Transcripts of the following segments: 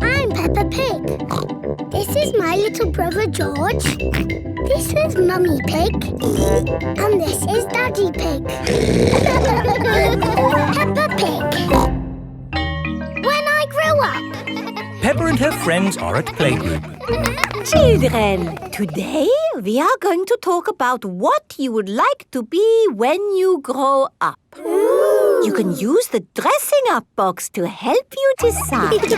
I'm Peppa Pig. This is my little brother George. This is Mummy Pig. And this is Daddy Pig. Peppa Pig. When I grow up. Peppa and her friends are at playgroup. Children, today we are going to talk about what you would like to be when you grow up. Ooh. You can use the dressing up box to help you decide.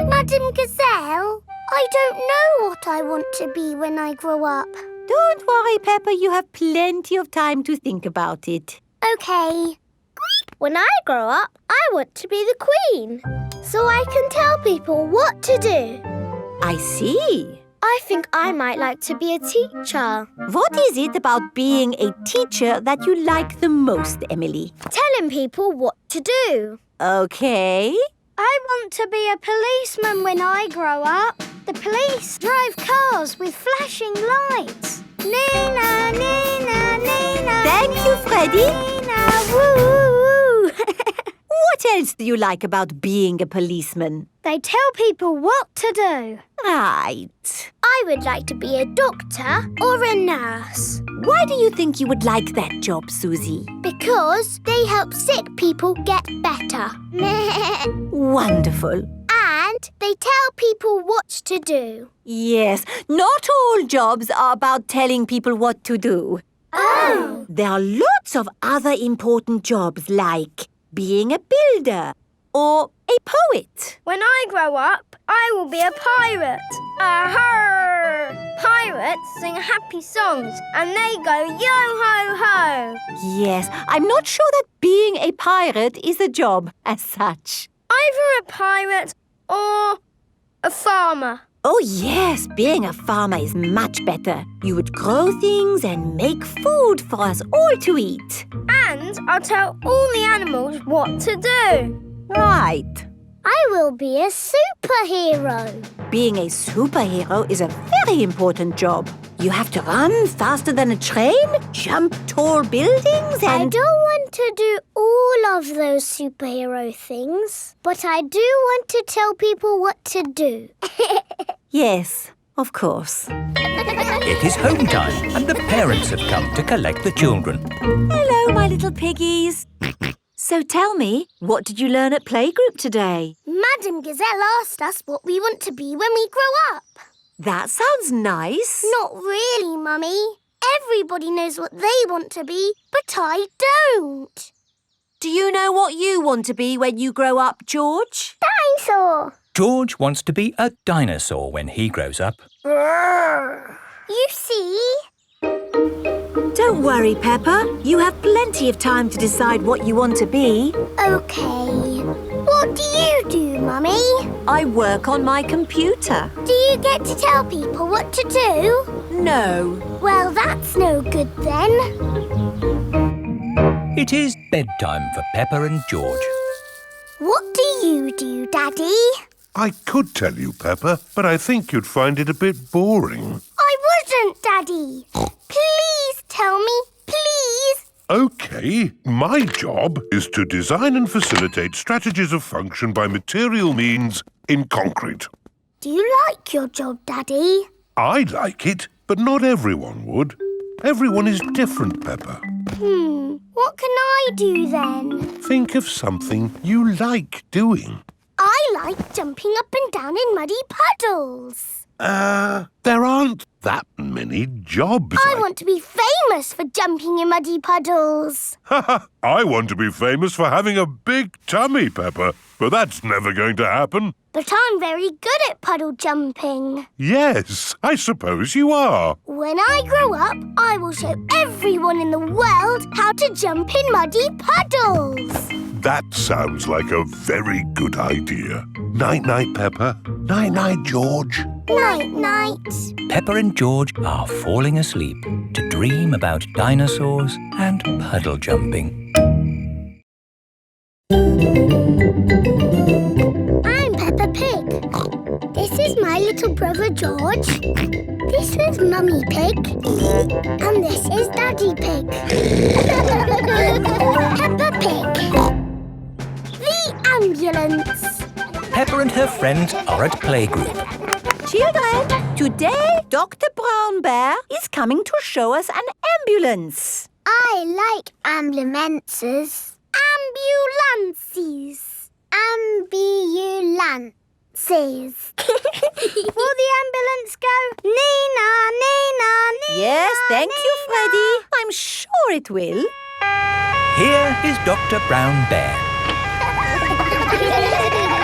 Madam Gazelle, I don't know what I want to be when I grow up. Don't worry, Peppa, you have plenty of time to think about it. Okay. When I grow up, I want to be the Queen, so I can tell people what to do. I see. I think I might like to be a teacher. What is it about being a teacher that you like the most, Emily? Telling people what to do. Okay. I want to be a policeman when I grow up. The police drive cars with flashing lights. Nina, Nina, Nina. Thank you, Freddie. Nina, woo. What else do you like about being a policeman? They tell people what to do. Right. I would like to be a doctor or a nurse. Why do you think you would like that job, Susie? Because they help sick people get better. Wonderful. And they tell people what to do. Yes, not all jobs are about telling people what to do. Oh! There are lots of other important jobs like being a builder or a poet. When I grow up, I will be a pirate. Aha! Pirates sing happy songs and they go yo-ho-ho. Yes, I'm not sure that being a pirate is a job as such. Either a pirate or a farmer. Oh yes, being a farmer is much better. You would grow things and make food for us all to eat. And I'll tell all the animals what to do. Right. I will be a superhero. Being a superhero is a very important job. You have to run faster than a train, jump tall buildings I and... don't want to do all of those superhero things, but I do want to tell people what to do. Yes, of course. It is home time and the parents have come to collect the children. Hello, my little piggies. So tell me, what did you learn at playgroup today? Madam Gazelle asked us what we want to be when we grow up. That sounds nice. Not really, Mummy. Everybody knows what they want to be, but I don't. Do you know what you want to be when you grow up, George? Dinosaur. George wants to be a dinosaur when he grows up. You see? Don't worry, Peppa. You have plenty of time to decide what you want to be. OK. What do you do, Mummy? I work on my computer. Do you get to tell people what to do? No. Well, that's no good then. It is bedtime for Peppa and George. What do you do, Daddy? I could tell you, Peppa, but I think you'd find it a bit boring. I wouldn't, Daddy. Please tell me, please. OK, my job is to design and facilitate strategies of function by material means in concrete. Do you like your job, Daddy? I like it, but not everyone would. Everyone is different, Peppa. What can I do then? Think of something you like doing. I like jumping up and down in muddy puddles. There aren't that many jobs. I want to be famous for jumping in muddy puddles. I want to be famous for having a big tummy, Peppa, but that's never going to happen. But I'm very good at puddle jumping. Yes, I suppose you are. When I grow up, I will show everyone in the world how to jump in muddy puddles. That sounds like a very good idea. Night-night, Peppa. Night-night, George. Night-night. Peppa and George are falling asleep to dream about dinosaurs and puddle jumping. I'm Peppa Pig. This is my little brother George. This is Mummy Pig. And this is Daddy Pig. Peppa Pig. and her friends are at playgroup. Children, today Dr. Brown Bear is coming to show us an ambulance. I like ambulances. Ambulances. Ambulances. Will the ambulance go? Nina, Nina, Nina. Yes, thank you, Nina. Freddy. I'm sure it will. Here is Dr. Brown Bear.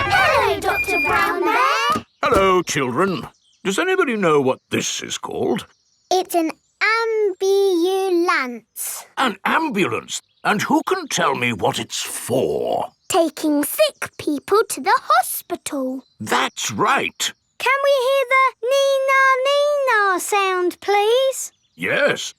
Hello, Dr. Brown Bear. Hello, children. Does anybody know what this is called? It's an ambulance. An ambulance. And who can tell me what it's for? Taking sick people to the hospital. That's right. Can we hear the Nina, Nina sound, please? Yes.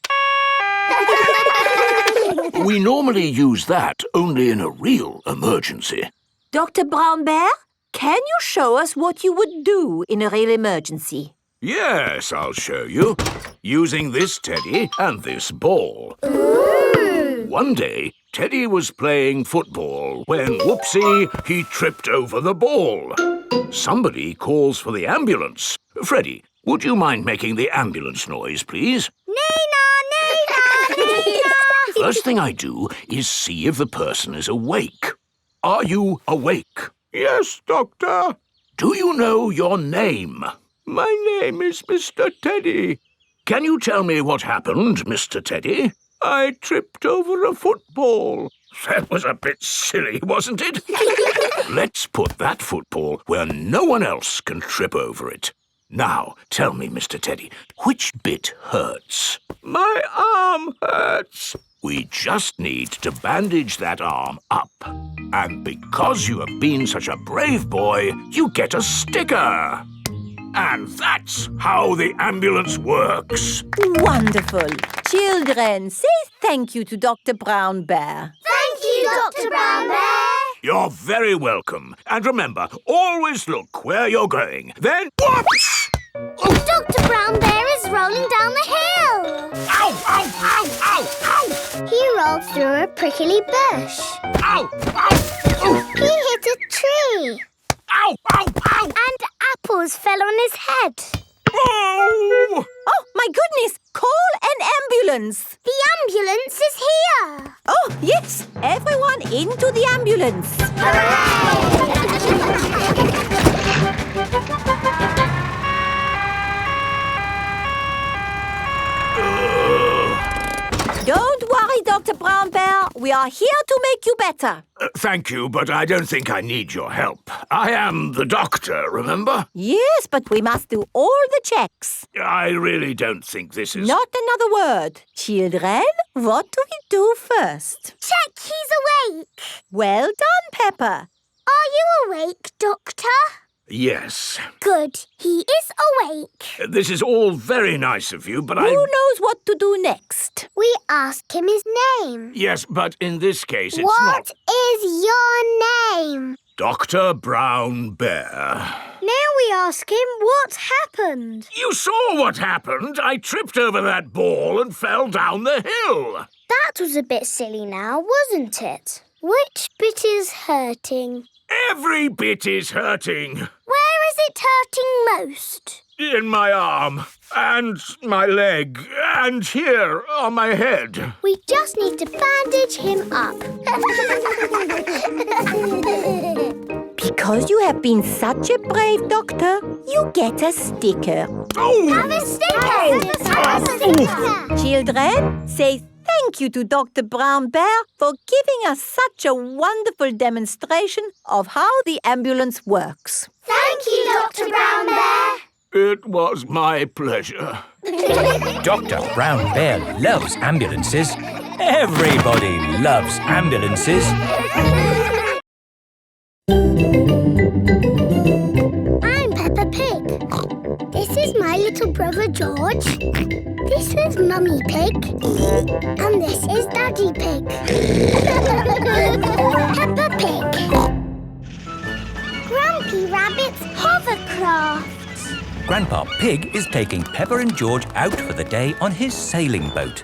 We normally use that only in a real emergency. Dr. Brown Bear, can you show us what you would do in a real emergency? Yes, I'll show you. Using this teddy and this ball. One day, Teddy was playing football when, whoopsie, he tripped over the ball. Somebody calls for the ambulance. Freddie, would you mind making the ambulance noise, please? Nina, Nina, Nina. First thing I do is see if the person is awake. Are you awake? Yes, Doctor. Do you know your name? My name is Mr. Teddy. Can you tell me what happened, Mr. Teddy? I tripped over a football. That was a bit silly, wasn't it? Let's put that football where no one else can trip over it. Now, tell me, Mr. Teddy, which bit hurts? My arm hurts. We just need to bandage that arm up. And because you have been such a brave boy, you get a sticker. And that's how the ambulance works. Wonderful. Children, say thank you to Dr. Brown Bear. Thank you, Dr. Brown Bear. You're very welcome. And remember, always look where you're going. Then, whoops! Oh, Dr. Brown Bear is rolling down the hill. ow, ow, ow, ow, ow! He rolled through a prickly bush. Ow, ow, oh, He hit a tree. ow, ow, ow! And apples fell on his head. Oh! Oh, my goodness! Call an ambulance! The ambulance is here. Oh, yes! Everyone into the ambulance! Don't worry, Dr. Brown Bear. We are here to make you better. Thank you, but I don't think I need your help. I am the doctor, remember? Yes, but we must do all the checks. I really don't think this is... Not another word. Children, what do we do first? Check he's awake. Well done, Peppa. Are you awake, Doctor? Yes. Good. He is awake. This is all very nice of you, but Who knows what to do next? We ask him his name. Yes, but in this case it's What not... is your name? Dr. Brown Bear. Now we ask him what happened. You saw what happened. I tripped over that ball and fell down the hill. That was a bit silly now, wasn't it? Which bit is hurting? Every bit is hurting. Where is it hurting most? In my arm, and my leg, and here on my head. We just need to bandage him up. Because you have been such a brave doctor, you get a sticker. Oh! Have a sticker! Have a sticker! Children, say thank you to Dr. Brown Bear for giving us such a wonderful demonstration of how the ambulance works. Thank you, Dr. Brown Bear. It was my pleasure. Dr. Brown Bear loves ambulances. Everybody loves ambulances. I'm Peppa Pig. This is my little brother George. This is Mummy Pig. And this is Daddy Pig. Peppa Pig. Grumpy Rabbit's hovercraft. Grandpa Pig is taking Peppa and George out for the day on his sailing boat.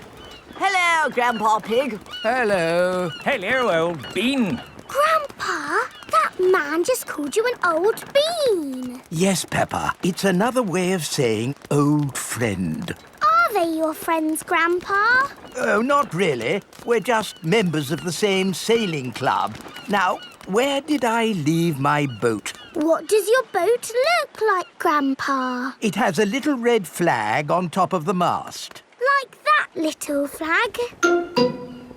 Hello, Grandpa Pig. Hello. Hello, old bean. Grandpa, that That man just called you an old bean. Yes, Peppa. It's another way of saying old friend. Are they your friends, Grandpa? Oh, not really. We're just members of the same sailing club. Now, where did I leave my boat? What does your boat look like, Grandpa? It has a little red flag on top of the mast. Like that little flag?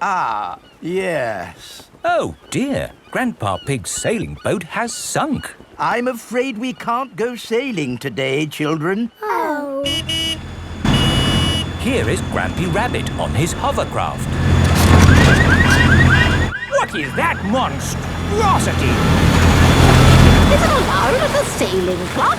Ah, yes. Oh dear, Grandpa Pig's sailing boat has sunk. I'm afraid we can't go sailing today, children. Oh. Here is Grampy Rabbit on his hovercraft. What is that monstrosity? Is it allowed at the sailing club?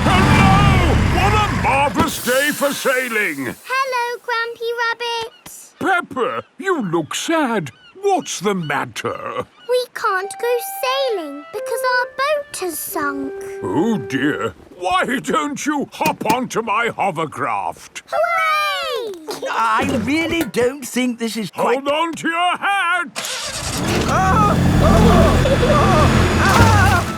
Hello! What a marvellous day for sailing! Hello, Grampy Rabbit. Peppa, you look sad. What's the matter? We can't go sailing because our boat has sunk. Oh dear. Why don't you hop onto my hovercraft? Hooray! I really don't think this is quite... Hold on to your hat!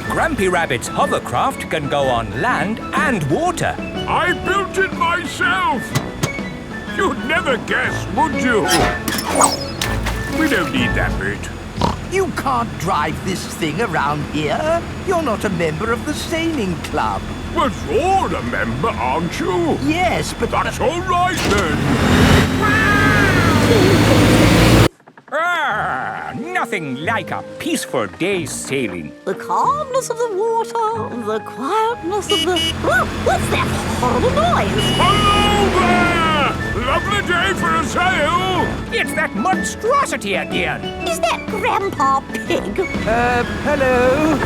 Grampy Rabbit's hovercraft can go on land and water. I built it myself! You'd never guess, would you? We don't need that bit. You can't drive this thing around here. You're not a member of the sailing club. But you're a member, aren't you? Yes, but... That's all right, then. Nothing like a peaceful day's sailing. The calmness of the water, the quietness of the... Oh, what's that horrible noise? Hello there! Lovely day for a sail! It's that monstrosity again. Is that Grandpa Pig? hello?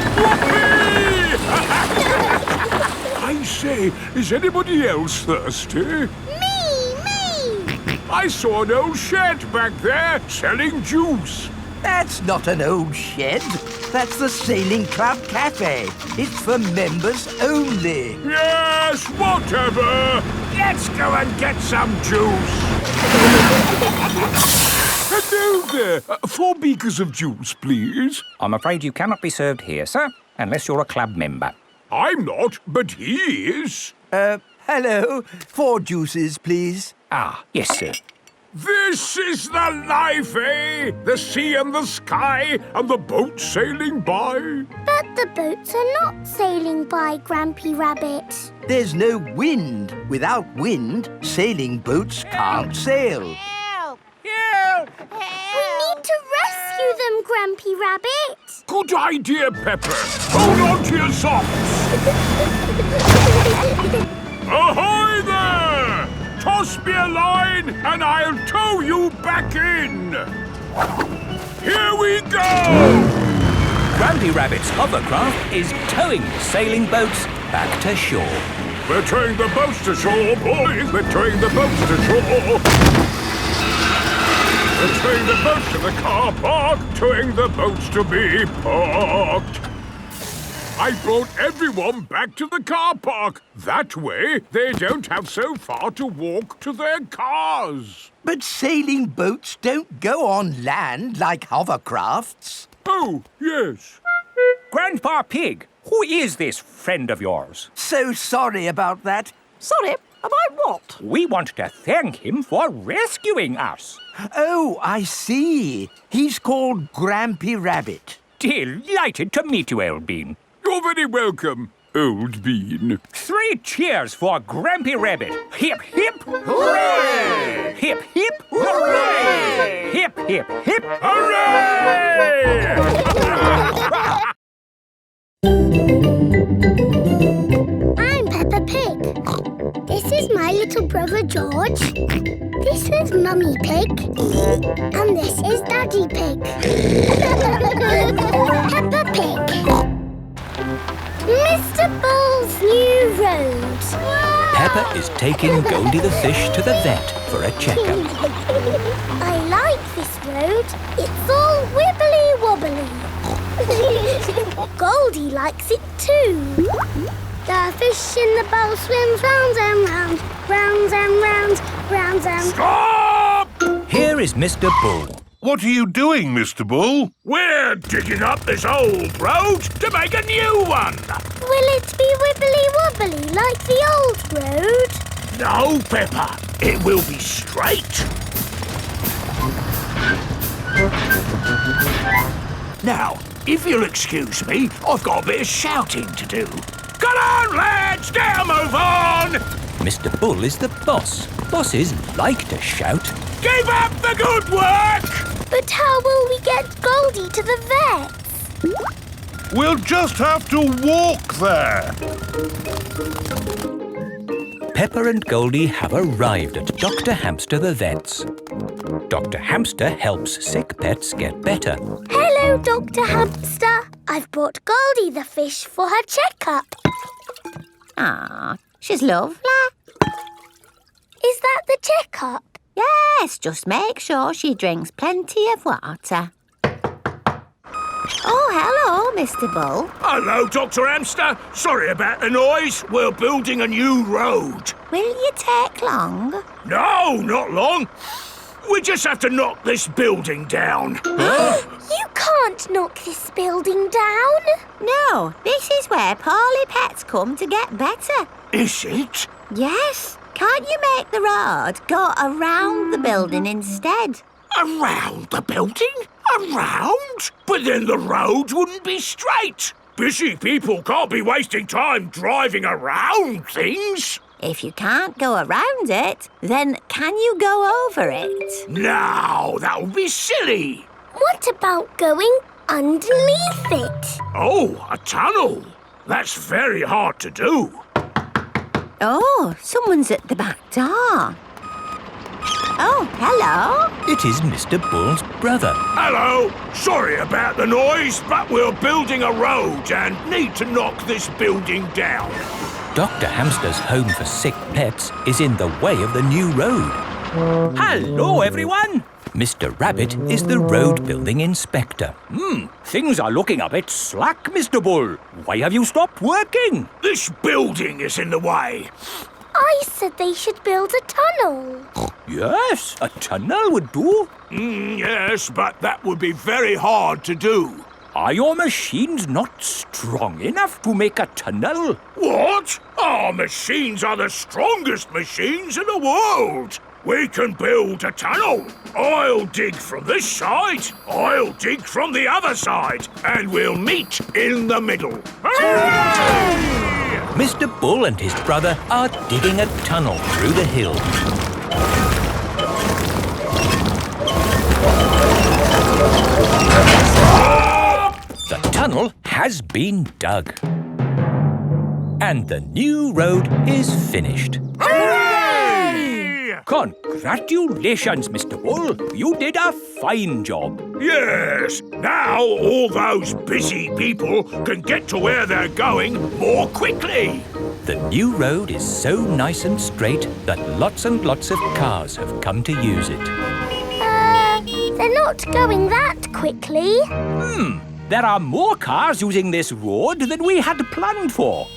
I say, is anybody else thirsty? Me! I saw an old shed back there selling juice. That's not an old shed. That's the Sailing Club Cafe. It's for members only. Yes, whatever. Let's go and get some juice. Hello there. 4 beakers of juice, please. I'm afraid you cannot be served here, sir, unless you're a club member. I'm not, but he is. Hello. 4 juices, please. Ah, yes, sir. This is the life, eh? The sea and the sky and the boat sailing by. But the boats are not sailing by, Grampy Rabbit. There's no wind. Without wind, sailing boats can't sail. Help! Help! We need to rescue them, Grampy Rabbit. Good idea, Peppa. Hold on to your socks. Ahoy there! Toss me a line and I'll tow you back in. Here we go! Grampy Rabbit's hovercraft is towing the sailing boats back to shore. We're towing the boats to shore, boys. We're towing the boats to shore. We're towing the boats to the car park, towing the boats to be parked. I brought everyone back to the car park. That way, they don't have so far to walk to their cars. But sailing boats don't go on land like hovercrafts. Oh, yes. Grandpa Pig, who is this friend of yours? So sorry about that. Sorry, about what? We want to thank him for rescuing us. Oh, I see. He's called Grampy Rabbit. Delighted to meet you, Old Bean. You're very welcome, Old Bean. 3 cheers for Grampy Rabbit. Hip, hip, hooray! Hip, hip, hooray! Hip, hip, hip, Hooray! I'm Peppa Pig. This is my little brother George. This is Mummy Pig. And this is Daddy Pig. Peppa Pig. Mr. Bull's new road. Peppa is taking Goldie the fish to the vet for a checkup. I like this road. It's all wibbly-wobbly. Goldie likes it too. The fish in the bowl swims round and round, round and round, round and... Stop! Here is Mr. Bull. What are you doing, Mr. Bull? We're digging up this old road to make a new one. Will it be wibbly-wobbly like the old road? No, Peppa. It will be straight. Now, if you'll excuse me, I've got a bit of shouting to do. Come on, lads! Get a move on! Mr. Bull is the boss. Bosses like to shout. Keep up the good work! But how will we get Goldie to the vet? We'll just have to walk there. Peppa and Goldie have arrived at Dr. Hamster the vet's. Dr. Hamster helps sick pets get better. Hello, Dr. Hamster. I've brought Goldie the fish for her checkup. Ah, she's lovely. Is that the checkup? Yes, just make sure she drinks plenty of water. Oh, hello, Mr. Bull. Hello, Dr. Hamster. Sorry about the noise. We're building a new road. Will you take long? No, not long. We just have to knock this building down. You can't knock this building down. No, this is where poorly pets come to get better. Is it? Yes. Can't you make the road go around the building instead? Around the building? Around? But then the road wouldn't be straight. Busy people can't be wasting time driving around things. If you can't go around it, then can you go over it? No, that would be silly. What about going underneath it? Oh, a tunnel. That's very hard to do. Oh, someone's at the back door. Oh, hello. It is Mr. Bull's brother. Hello. Sorry about the noise, but we're building a road and need to knock this building down. Dr. Hamster's home for sick pets is in the way of the new road. Hello, everyone. Mr. Rabbit is the road building inspector. Things are looking a bit slack, Mr. Bull. Why have you stopped working? This building is in the way. I said they should build a tunnel. Yes, a tunnel would do. Yes, but that would be very hard to do. Are your machines not strong enough to make a tunnel? What? Our machines are the strongest machines in the world. We can build a tunnel. I'll dig from this side, I'll dig from the other side, and we'll meet in the middle. Hooray! Mr. Bull and his brother are digging a tunnel through the hill. The tunnel has been dug. And the new road is finished. Hooray! Congratulations, Mr. Bull. You did a fine job. Yes, now all those busy people can get to where they're going more quickly. The new road is so nice and straight that lots and lots of cars have come to use it. They're not going that quickly. There are more cars using this road than we had planned for.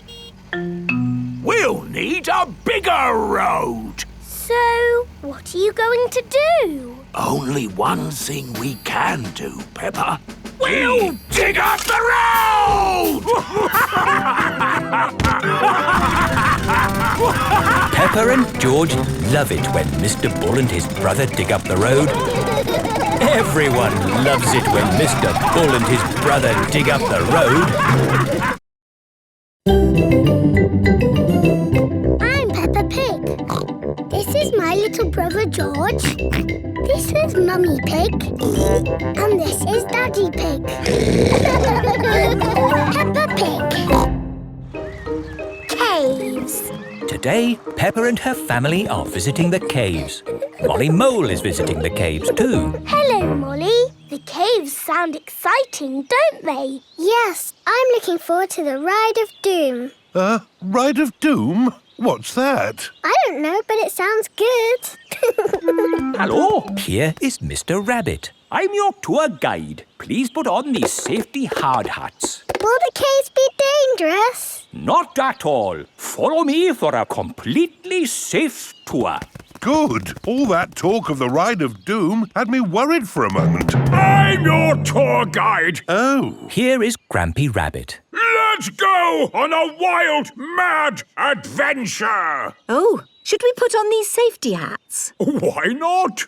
We'll need a bigger road. So, what are you going to do? Only one thing we can do, Peppa. We'll dig up the road! Peppa and George love it when Mr. Bull and his brother dig up the road. Everyone loves it when Mr. Bull and his brother dig up the road. I'm Peppa Pig. This is my little brother George. This is Mummy Pig. And this is Daddy Pig. Peppa Pig. Caves. Today, Peppa and her family are visiting the caves. Molly Mole is visiting the caves too. Hello, Molly. The caves sound exciting, don't they? Yes, I'm looking forward to the Ride of Doom. Ride of Doom? What's that? I don't know, but it sounds good. Hello, here is Mr. Rabbit. I'm your tour guide. Please put on these safety hard hats. Will the caves be dangerous? Not at all. Follow me for a completely safe tour. Good. All that talk of the Ride of Doom had me worried for a moment. I'm your tour guide. Oh. Here is Grampy Rabbit. Let's go on a wild, mad adventure. Oh, should we put on these safety hats? Why not?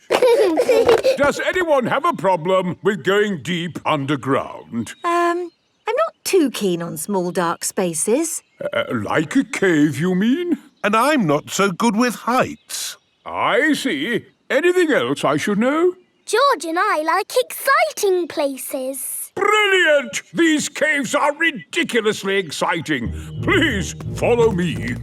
Does anyone have a problem with going deep underground? I'm not too keen on small dark spaces. Like a cave, you mean? And I'm not so good with heights. I see. Anything else I should know? George and I like exciting places. Brilliant! These caves are ridiculously exciting. Please follow me.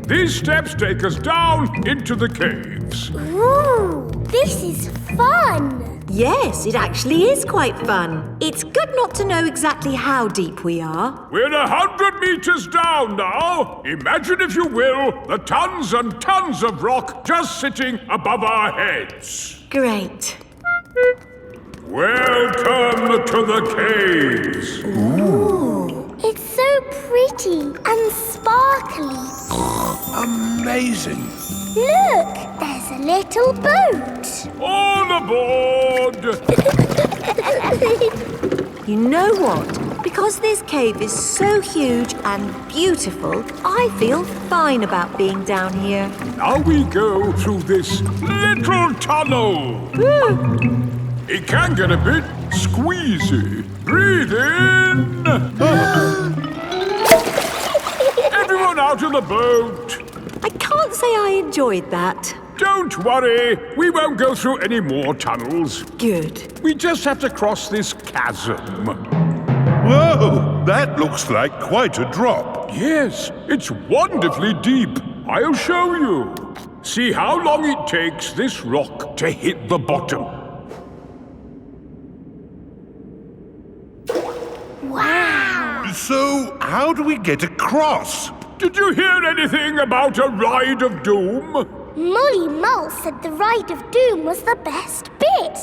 These steps take us down into the caves. Ooh, this is fun. Yes, it actually is quite fun. It's good not to know exactly how deep we are. We're 100 meters down now. Imagine, if you will, the tons and tons of rock just sitting above our heads. Great. Welcome to the caves. Ooh, it's so pretty and sparkly. Amazing. Look, there's a little boat. All aboard! You know what? Because this cave is so huge and beautiful, I feel fine about being down here. Now we go through this little tunnel. It can get a bit squeezy. Breathe in. Everyone out of the boat. I can't say I enjoyed that. Don't worry. We won't go through any more tunnels. Good. We just have to cross this chasm. Whoa, that looks like quite a drop. Yes, it's wonderfully deep. I'll show you. See how long it takes this rock to hit the bottom. Wow. So, how do we get across? Did you hear anything about a Ride of Doom? Molly Mull said the Ride of Doom was the best bit.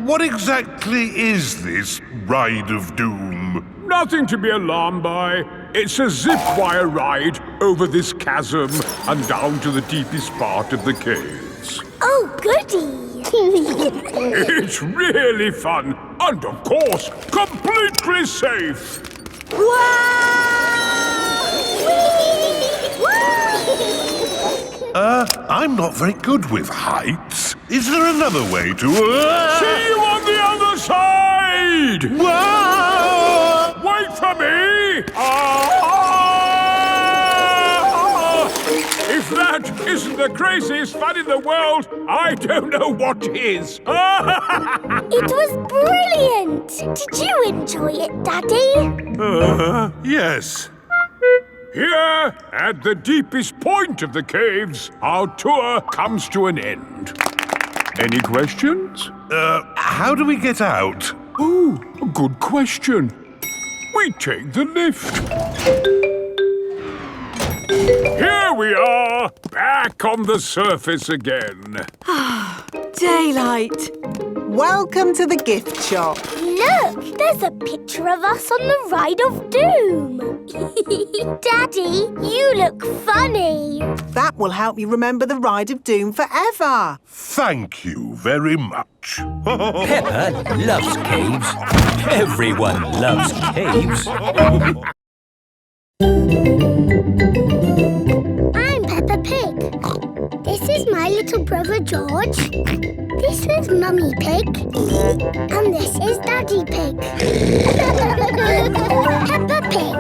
What exactly is this Ride of Doom? Nothing to be alarmed by. It's a zip wire ride over this chasm and down to the deepest part of the caves. Oh, goody. It's really fun and, of course, completely safe. I'm not very good with heights. Is there another way to... See you on the other side! Whoa! Wait for me! If that isn't the craziest fun in the world, I don't know what is. It was brilliant. Did you enjoy it, Daddy? Yes. Here, at the deepest point of the caves, our tour comes to an end. Any questions? How do we get out? Ooh, a good question. We take the lift. Here we are, back on the surface again. Daylight. Welcome to the gift shop. Look, there's a picture of us on the Ride of Doom. Daddy, you look funny. That will help you remember the Ride of Doom forever. Thank you very much. Peppa loves caves. Everyone loves caves. I'm Peppa Pig. This is my little brother George. This is Mummy Pig. And this is Daddy Pig. Peppa Pig.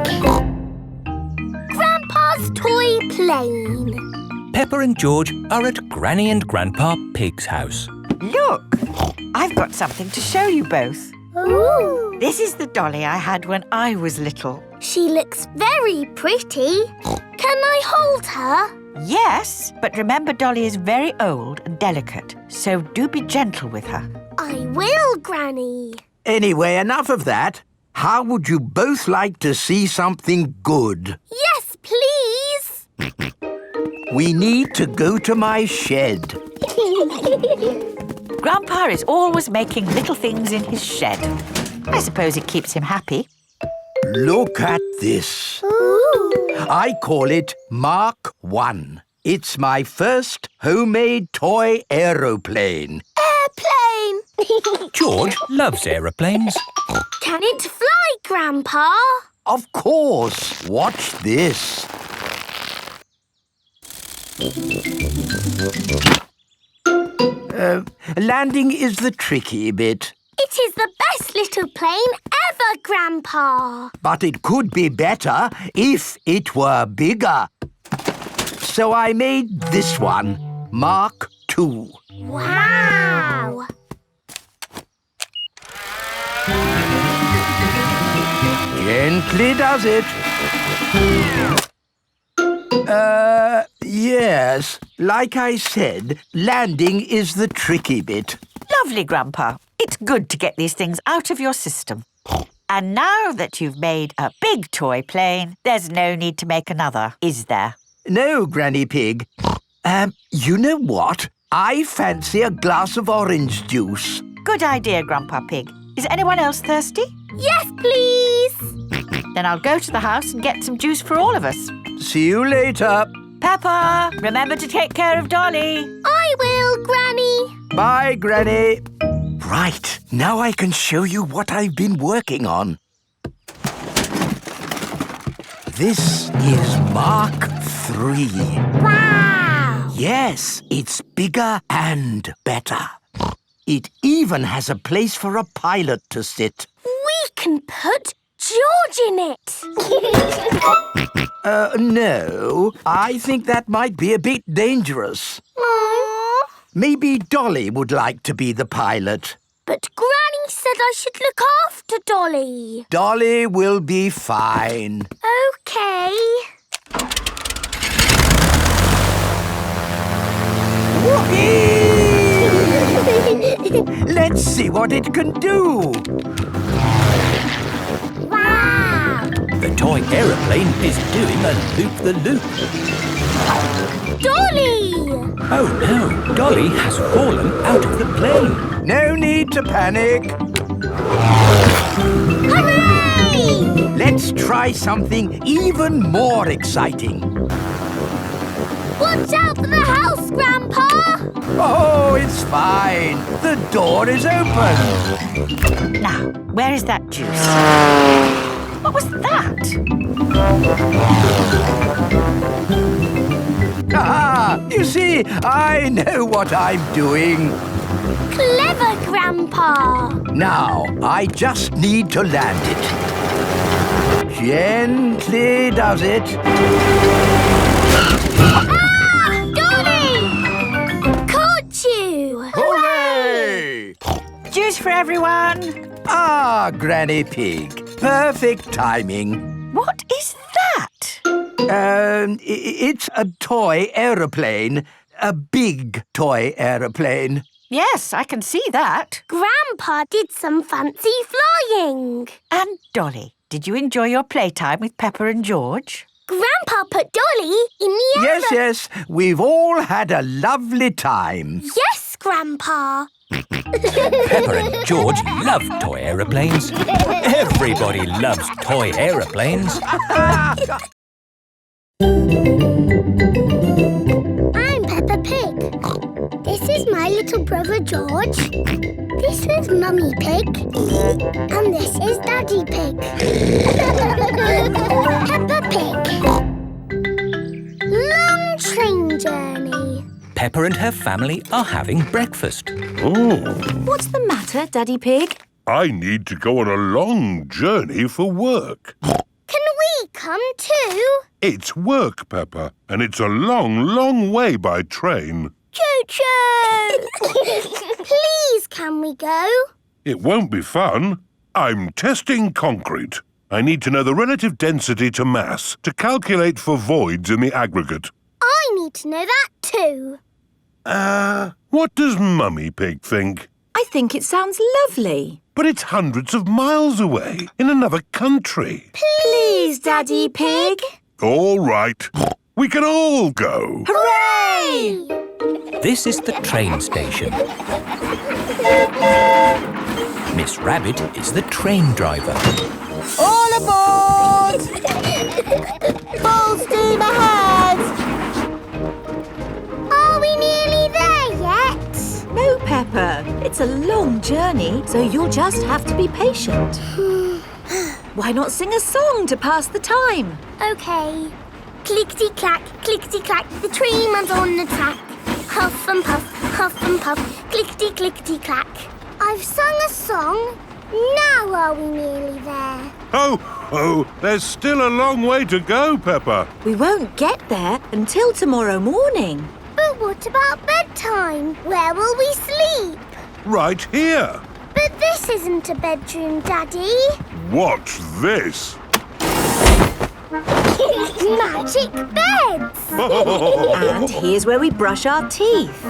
Grandpa's toy plane. Peppa and George are at Granny and Grandpa Pig's house. Look, I've got something to show you both. Ooh. This is the dolly I had when I was little. She looks very pretty. Can I hold her? Yes, but remember Dolly is very old and delicate, so do be gentle with her. I will, Granny. Anyway, enough of that. How would you both like to see something good? Yes, please. We need to go to my shed. Grandpa is always making little things in his shed. I suppose it keeps him happy. Look at this. Ooh. I call it Mark 1. It's my first homemade toy aeroplane. Airplane! George loves aeroplanes. Can it fly, Grandpa? Of course. Watch this. Landing is the tricky bit. It is the best little plane ever, Grandpa. But it could be better if it were bigger. So I made this one, Mark II. Wow! Gently does it. Yes. Like I said, landing is the tricky bit. Lovely, Grandpa. It's good to get these things out of your system. And now that you've made a big toy plane, there's no need to make another, is there? No, Granny Pig. You know what? I fancy a glass of orange juice. Good idea, Grandpa Pig. Is anyone else thirsty? Yes, please. Then I'll go to the house and get some juice for all of us. See you later. Peppa, remember to take care of Dolly. I will, Granny. Bye, Granny. Right, now I can show you what I've been working on. This is Mark III. Wow! Yes, it's bigger and better. It even has a place for a pilot to sit. We can put George in it. No, I think that might be a bit dangerous. Aww. Maybe Dolly would like to be the pilot. But Granny said I should look after Dolly. Dolly will be fine. OK. Let's see what it can do. Wow! The toy aeroplane is doing a loop-the-loop. Dolly! Oh no, Dolly has fallen out of the plane. No need to panic. Hooray! Let's try something even more exciting. Watch out for the house, Grandpa! Oh, it's fine. The door is open. Now, where is that juice? What was that? Ah, you see, I know what I'm doing. Clever, Grandpa! Now, I just need to land it. Gently does it. Ah! Dolly! Caught you! Hooray! Juice for everyone. Ah, Granny Pig. Perfect timing. What is that? It's a toy aeroplane. A big toy aeroplane. Yes, I can see that. Grandpa did some fancy flying. And Dolly, did you enjoy your playtime with Peppa and George? Grandpa put Dolly in the air. Yes. We've all had a lovely time. Yes, Grandpa. Peppa and George love toy aeroplanes. Everybody loves toy aeroplanes. I'm Peppa Pig. This is my little brother George. This is Mummy Pig. And this is Daddy Pig. Peppa Pig. Long train journey. Peppa and her family are having breakfast. Oh, What's the matter, Daddy Pig? I need to go on a long journey for work. Can we come too? It's work, Peppa, and it's a long, long way by train. Choo-choo! Please, can we go? It won't be fun. I'm testing concrete. I need to know the relative density to mass to calculate for voids in the aggregate. I need to know that too. What does Mummy Pig think? I think it sounds lovely. But it's hundreds of miles away, in another country. Please, Daddy Pig. All right. We can all go. Hooray! This is the train station. Miss Rabbit is the train driver. All aboard! Full steam ahead! Peppa. It's a long journey, so you'll just have to be patient. Why not sing a song to pass the time? OK. Clickety-clack, clickety-clack, the train runs on the track. Huff and puff, clickety-clickety-clack. I've sung a song. Now are we nearly there? Oh, there's still a long way to go, Peppa. We won't get there until tomorrow morning. But what about bedtime? Where will we sleep? Right here. But this isn't a bedroom, Daddy. Watch this. Magic beds! And here's where we brush our teeth.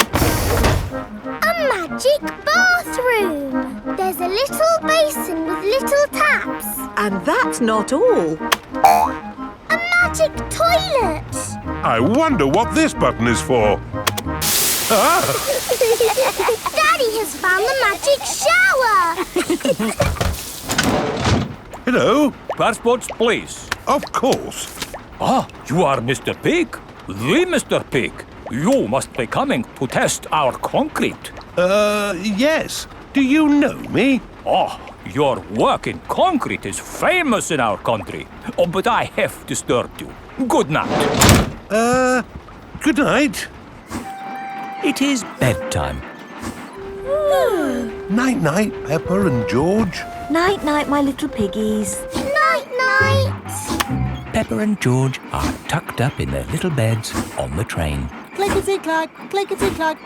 A magic bathroom! There's a little basin with little taps. And that's not all. A magic toilet! I wonder what this button is for. Daddy has found the magic shower! Hello? Passports, please. Of course. Ah, you are Mr. Pig? The Mr. Pig. You must be coming to test our concrete. Yes. Do you know me? Oh, your work in concrete is famous in our country. Oh, but I have disturbed you. Good night. Good night. It is bedtime. Night-night, Peppa and George. Night-night, my little piggies. Night-night! Peppa and George are tucked up in their little beds on the train. Clickety-clack,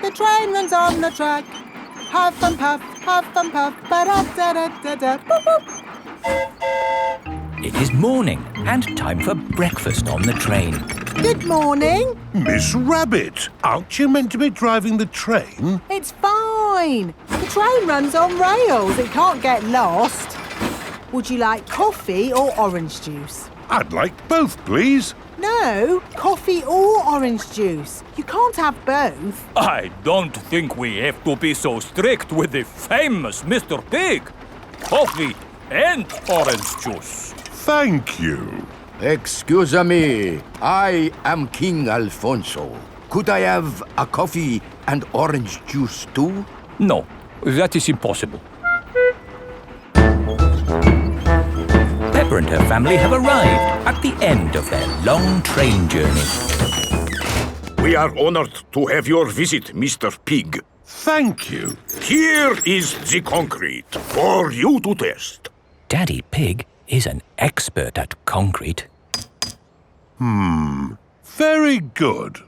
the train runs on the track. Huff and puff, ba-da-da-da-da, boop-boop. It is morning and time for breakfast on the train. Good morning. Miss Rabbit, aren't you meant to be driving the train? It's fine. The train runs on rails. It can't get lost. Would you like coffee or orange juice? I'd like both, please. No, coffee or orange juice. You can't have both. I don't think we have to be so strict with the famous Mr. Pig. Coffee and orange juice. Thank you. Excuse me, I am King Alfonso. Could I have a coffee and orange juice too? No, that is impossible. Peppa and her family have arrived at the end of their long train journey. We are honored to have your visit, Mr. Pig. Thank you. Here is the concrete for you to test. Daddy Pig is an expert at concrete. Very good.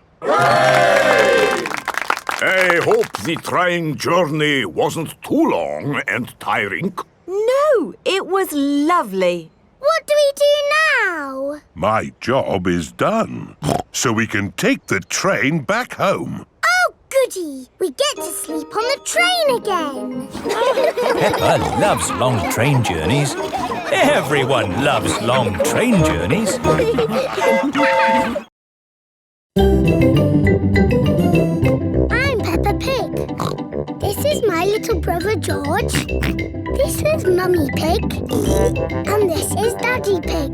I hope the train journey wasn't too long and tiring. No, it was lovely. What do we do now? My job is done. So we can take the train back home. Oh, goody! We get to sleep on the train again. Peppa loves long train journeys. Everyone loves long train journeys. I'm Peppa Pig. This is my little brother George. This is Mummy Pig. And this is Daddy Pig.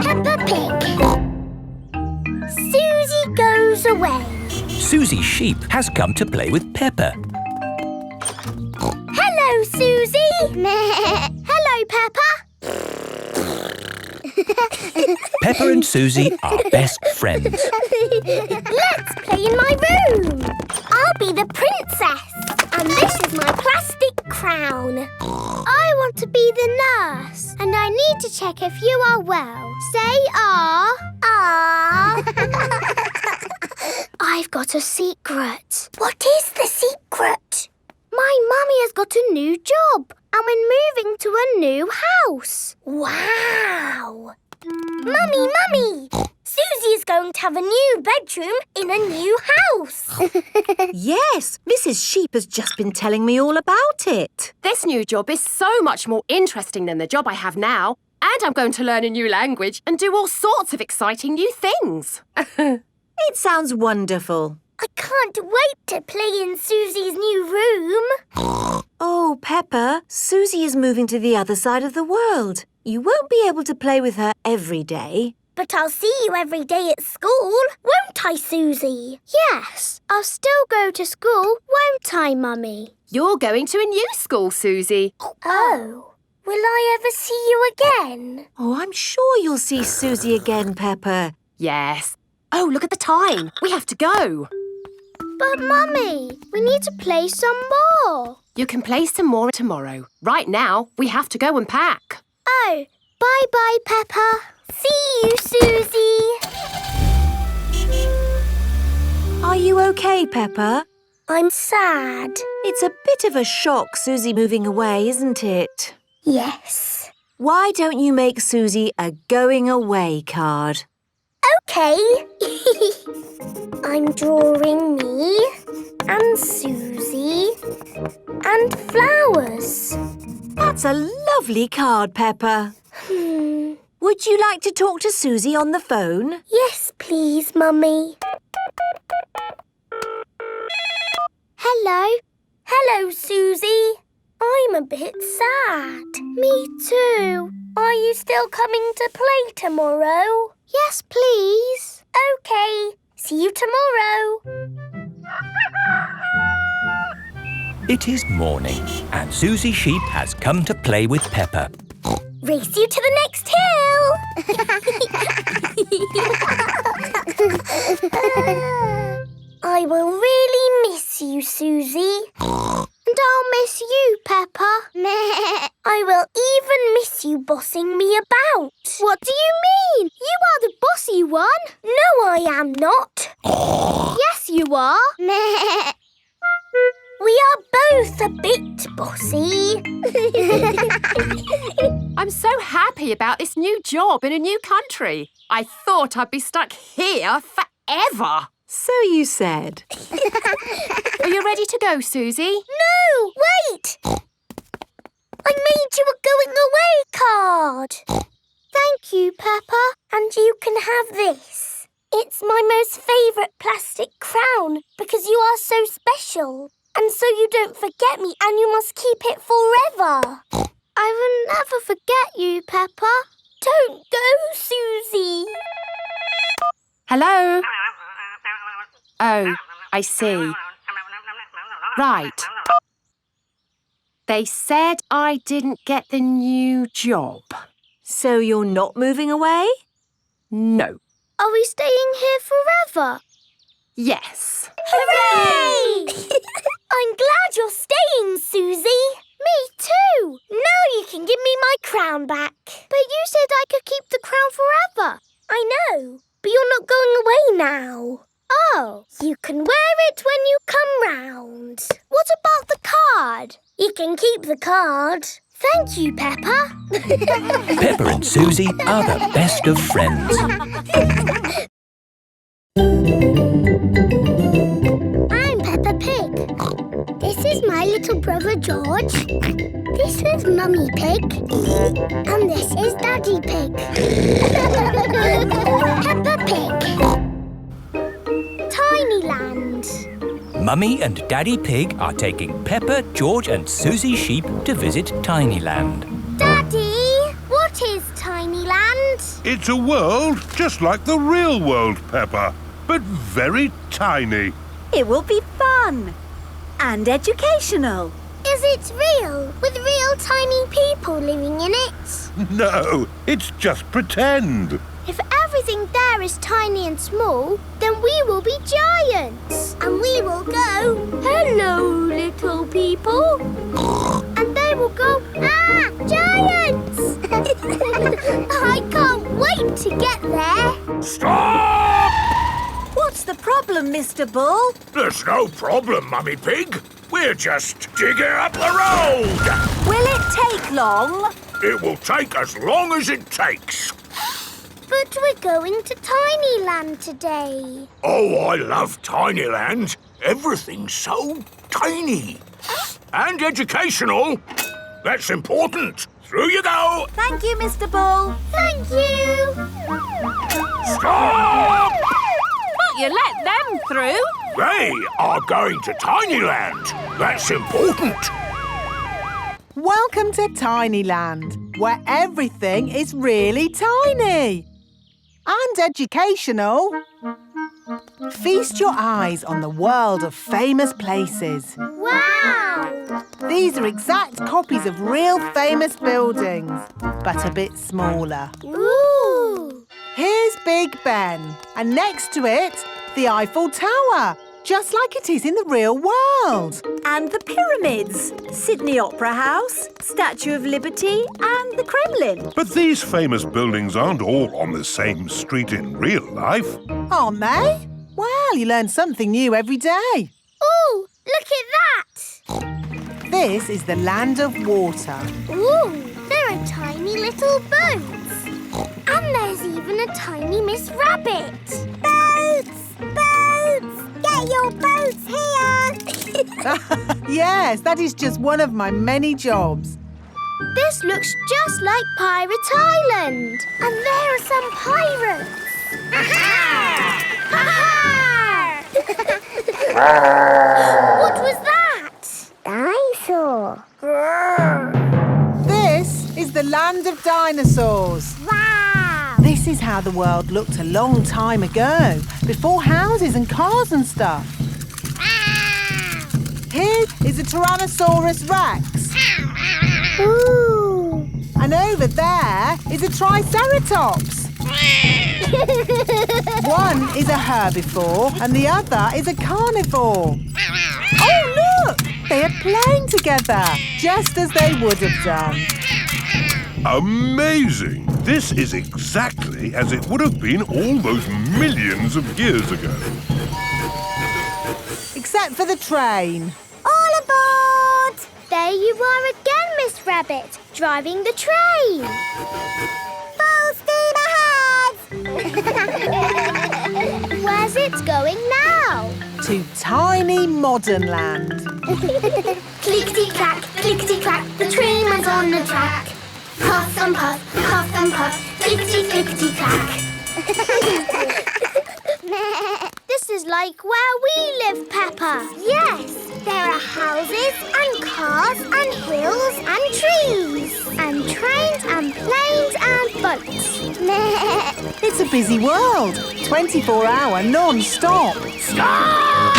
Peppa Pig. Susie goes away. Susie Sheep has come to play with Peppa. Hello, Susie. Hello, Peppa. Peppa and Susie are best friends. Let's play in my room. I'll be the princess. And this is my plastic crown. I want to be the nurse. And I need to check if you are well. Say ah. Ah. I've got a secret. What is the secret? My mummy has got a new job. And we're moving to a new house. Wow. Mummy! Susie is going to have a new bedroom in a new house. Yes, Mrs. Sheep has just been telling me all about it. This new job is so much more interesting than the job I have now. And I'm going to learn a new language and do all sorts of exciting new things. It sounds wonderful. I can't wait to play in Susie's new room. Oh, Peppa, Susie is moving to the other side of the world. You won't be able to play with her every day. But I'll see you every day at school, won't I, Susie? Yes, I'll still go to school, won't I, Mummy? You're going to a new school, Susie. Oh, will I ever see you again? Oh, I'm sure you'll see Susie again, Peppa. Yes. Oh, look at the time. We have to go. But, Mummy, we need to play some more. You can play some more tomorrow. Right now, we have to go and pack. Oh, bye-bye, Peppa. See you, Susie. Are you okay, Peppa? I'm sad. It's a bit of a shock, Susie moving away, isn't it? Yes. Why don't you make Susie a going away card? OK. I'm drawing me and Susie and flowers. That's a lovely card, Peppa. Would you like to talk to Susie on the phone? Yes, please, Mummy. Hello. Hello, Susie. I'm a bit sad. Me too. Are you still coming to play tomorrow? Yes, please. OK. See you tomorrow. It is morning, and Susie Sheep has come to play with Peppa. Race you to the next hill. I will really miss you, Susie. And I'll miss you, Peppa. I will even miss you bossing me about. What do you mean? You are the bossy one. No, I am not. Yes, you are. We are both a bit bossy. I'm so happy about this new job in a new country. I thought I'd be stuck here forever. So you said. Are you ready to go, Susie? No, wait! I made you a going away card. Thank you, Peppa. And you can have this. It's my most favourite plastic crown because you are so special. And so you don't forget me and you must keep it forever. I will never forget you, Peppa. Don't go, Susie. Hello? Oh, I see. Right. They said I didn't get the new job. So you're not moving away? No. Are we staying here forever? Yes. Hooray! I'm glad you're staying, Susie. Me too. Now you can give me my crown back. But you said I could keep the crown forever. I know, but you're not going away now. Oh, you can wear it when you come round. What about the card? You can keep the card. Thank you, Peppa. Peppa and Susie are the best of friends. I'm Peppa Pig. This is my little brother George. This is Mummy Pig. And this is Daddy Pig. Peppa Pig. Tinyland. Mummy and Daddy Pig are taking Peppa, George and Susie Sheep to visit Tinyland. Daddy, what is Tinyland? It's a world just like the real world, Peppa, but very tiny. It will be fun and educational. Is it real, with real tiny people living in it? No, it's just pretend. If everything there is tiny and small, then we will be giants. And we will go, hello, little people. And they will go, ah, giants! I can't wait to get there. Stop! What's the problem, Mr. Bull? There's no problem, Mummy Pig. We're just digging up the road. Will it take long? It will take as long as it takes. But we're going to Tinyland today. Oh, I love Tinyland. Everything's so tiny. And educational. That's important. Through you go. Thank you, Mr. Bull. Thank you. Stop! But you let them through. They are going to Tinyland. That's important. Welcome to Tinyland, where everything is really tiny. and educational. Feast your eyes on the world of famous places. Wow! These are exact copies of real famous buildings, but a bit smaller. Ooh! Here's Big Ben, and next to it, the Eiffel Tower, just like it is in the real world. And the pyramids, Sydney Opera House, Statue of Liberty and the Kremlin. But these famous buildings aren't all on the same street in real life. Aren't they? Well, you learn something new every day. Ooh, look at that! This is the land of water. Ooh, there are tiny little boats. And there's even a tiny Miss Rabbit. Boats! Boats! Get your boats here! Yes, that is just one of my many jobs. This looks just like Pirate Island. And there are some pirates. Aha! What was that? Dinosaur. This is the land of dinosaurs. Wow! This is how the world looked a long time ago, before houses and cars and stuff. Here is a Tyrannosaurus Rex. Ooh! And over there is a Triceratops. One is a herbivore and the other is a carnivore. Oh, look! They are playing together, just as they would have done. Amazing! This is exactly as it would have been all those millions of years ago. Except for the train. All aboard! There you are again, Miss Rabbit, driving the train. Full steam ahead! Where's it going now? To tiny modern land. Clickety-clack, clickety-clack, the train went on the track. Puff and puff, clickety-clickety-clack. This is like where we live, Peppa. Yes, there are houses and cars and hills and trees and trains and planes and boats. It's a busy world. 24-hour non-stop. Stop!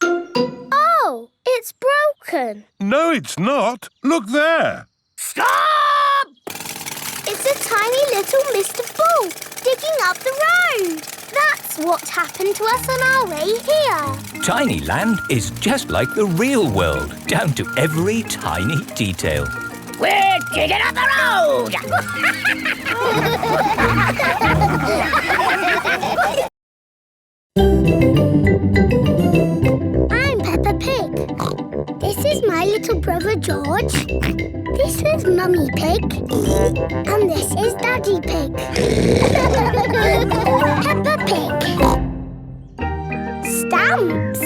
Oh, it's broken. No, it's not. Look there. Stop! It's a tiny little Mr. Bull digging up the road. That's what happened to us on our way here. Tiny Land is just like the real world, down to every tiny detail. We're digging up the road! I'm Peppa Pig. This is my little brother George. This is Mummy Pig. And this is Daddy Pig. Peppa Pig. Stamps.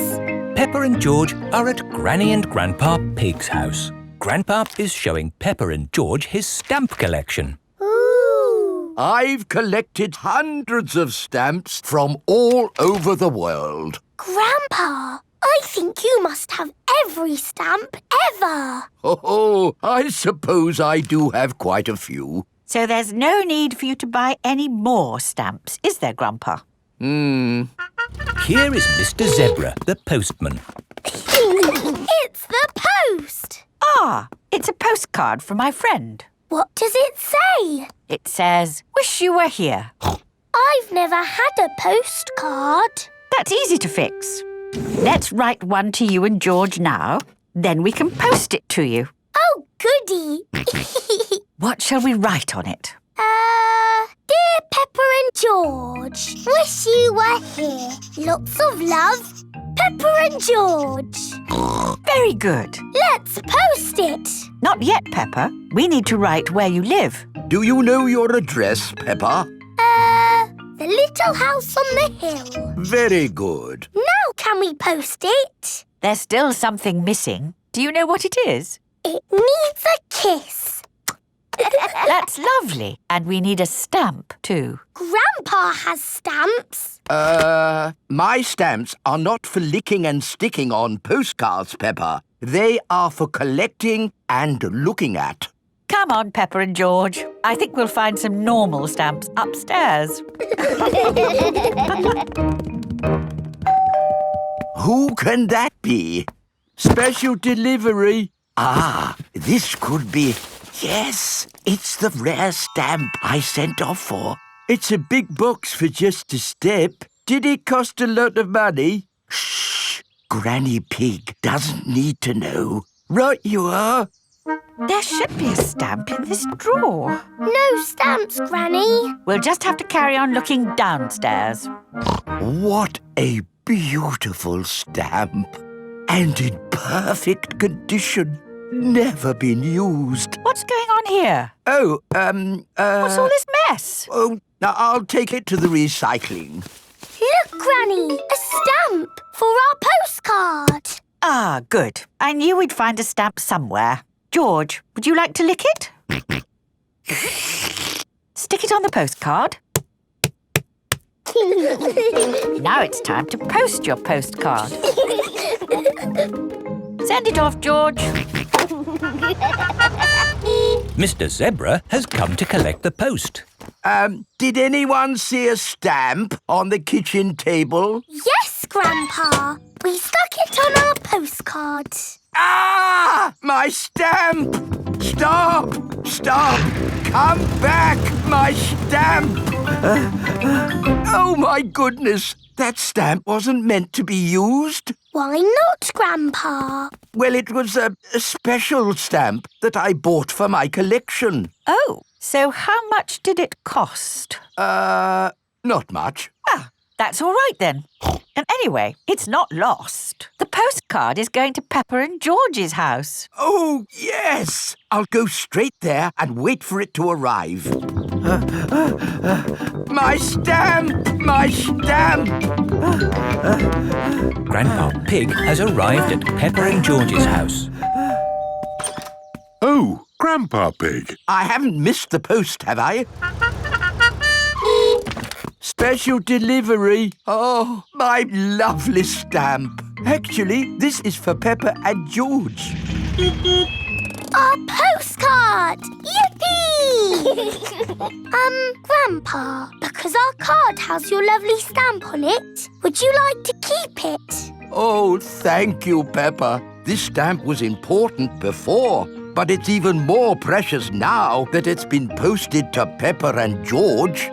Peppa and George are at Granny and Grandpa Pig's house. Grandpa is showing Peppa and George his stamp collection. Ooh. I've collected hundreds of stamps from all over the world. Grandpa, I think you must have every stamp ever. Oh, I suppose I do have quite a few. So there's no need for you to buy any more stamps, is there, Grandpa? Here is Mr. Zebra, the postman. It's the post. Ah, it's a postcard from my friend. What does it say? It says, "Wish you were here." I've never had a postcard. That's easy to fix. Let's write one to you and George now. Then we can post it to you. Oh, goody. What shall we write on it? Dear Peppa and George, wish you were here. Lots of love, Peppa and George. Very good. Let's post it. Not yet, Peppa. We need to write where you live. Do you know your address, Peppa? The little house on the hill. Very good. Now can we post it? There's still something missing. Do you know what it is? It needs a kiss. That's lovely. And we need a stamp, too. Grandpa has stamps. My stamps are not for licking and sticking on postcards, Peppa. They are for collecting and looking at. Come on, Peppa and George. I think we'll find some normal stamps upstairs. Who can that be? Special delivery. Ah, this could be... Yes, it's the rare stamp I sent off for. It's a big box for just a step. Did it cost a lot of money? Shh! Granny Pig doesn't need to know. Right you are. There should be a stamp in this drawer. No stamps, Granny. We'll just have to carry on looking downstairs. What a beautiful stamp. And in perfect condition. Never been used. What's going on here? What's What's all this mess? Oh, now I'll take it to the recycling. Look, Granny, a stamp for our postcard. Ah, good. I knew we'd find a stamp somewhere. George, would you like to lick it? Stick it on the postcard. Now it's time to post your postcard. Send it off, George. Mr. Zebra has come to collect the post. Did anyone see a stamp on the kitchen table? Yes, Grandpa. We stuck it on our postcard. Ah! My stamp! Stop! Stop! Come back! My stamp! Oh, my goodness! That stamp wasn't meant to be used. Why not, Grandpa? Well, it was a special stamp that I bought for my collection. Oh, so how much did it cost? Not much. Ah, that's all right then. And anyway, it's not lost. The postcard is going to Peppa and George's house. Oh, yes! I'll go straight there and wait for it to arrive. My stamp! My stamp! Grandpa Pig has arrived at Peppa and George's house. Oh, Grandpa Pig. I haven't missed the post, have I? Special delivery. Oh, my lovely stamp. Actually, this is for Peppa and George. Our postcard! Yippee! Grandpa, because our card has your lovely stamp on it, would you like to keep it? Oh, thank you, Peppa. This stamp was important before, but it's even more precious now that it's been posted to Peppa and George.